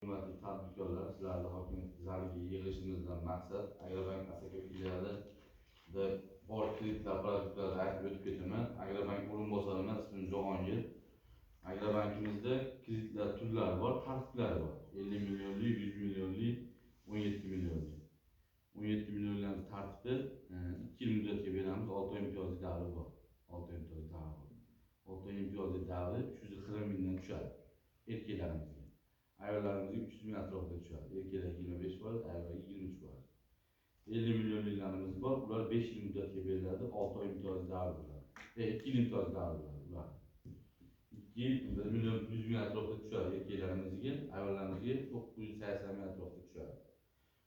Hurmatli tadbirkorlar, sizlarni hokimiyat zaliga yig'ilishimizdan maqsad Agrobank Asaka filialida bor kreditlar produktlarida aytib o'tib ketaman. Agrobank o'rinbosariman, ismim Jahongir. Agrobankimizda kreditlar turlari bor, tartiblari bor. 50 millionlik, 100 millionlik, 17 millionlik. 17 millionlarning tartibi 2 yil muddatga beramiz, 6 oy imtiyozli davri bor. 6 oy imtiyozli davri bor. 6 oy imtiyozli davri 340 mingdan tushadi erkaklarimizga. Ayollarımızın 300 bin atrofida tushadi. Erkaklar 25%, ayollar 23%. 50 millionliklarimiz bor. Ular 5 yil muddatga beriladi, 6 oy imtiyozli davr bo'ladi. 2 yil imtiyozli davr bo'ladi ular. 2 yil 1 million 100 bin atrofida tushadi erkaklarimizga, ayollarimizga 980 bin atrofida tushadi.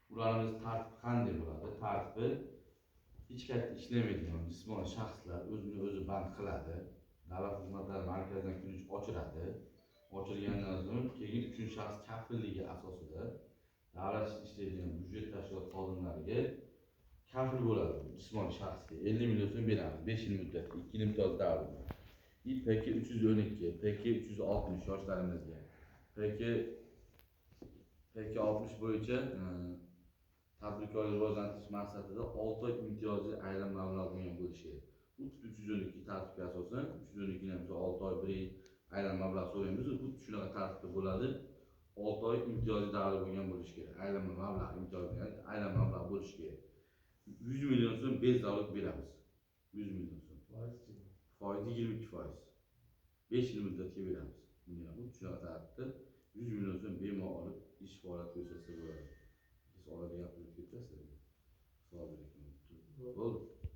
Ularimiz tartibi qanday bo'ladi? Tartibi hech katta ishlamaydigan jismoniy shaxslar o'zini o'zi band qiladi. Davlat xizmatlari markazidan kulish ochiladi. Ochilgandan so'ng keyin uchinchi shaxs kafilligi asosida davlat ishlaydigan byudjet tashkilot xodimlariga kafil bo'ladi. Jismoniy shaxsga 50 million so'm beramiz 5 yil muddatga, 2 yil imtiyoz davri bilan. PK 312, PK 360 yoshlarimizga. PK 60 bo'yicha tadbirkorlik rivojlantirish maqsadida 6 oy imtiyozli ayrim mablag' bo'lgan bo'lishi kerak. Bu 312 tartibga asosan 312 ni 6 oy 1 yil ayrim mablag' so'raymiz. Bu shunaqa tartibda bo'ladi. 6 oy imtiyozli davri bo'lgan bo'lishi kerak. Ayrim mablag' imtiyozli, ayrim mablag' bo'lishi kerak. 100 million so'm bezorilik beramiz. 100 million so'm. Foizi 22%. 5 yil muddatga beramiz. Bu shunaqa tartibda 100 million so'm bemalol olib ish faoliyat ko'rsatsa bo'ladi. Siz oladigan pul ketasizmi? Savob beraman. Bo'ldi.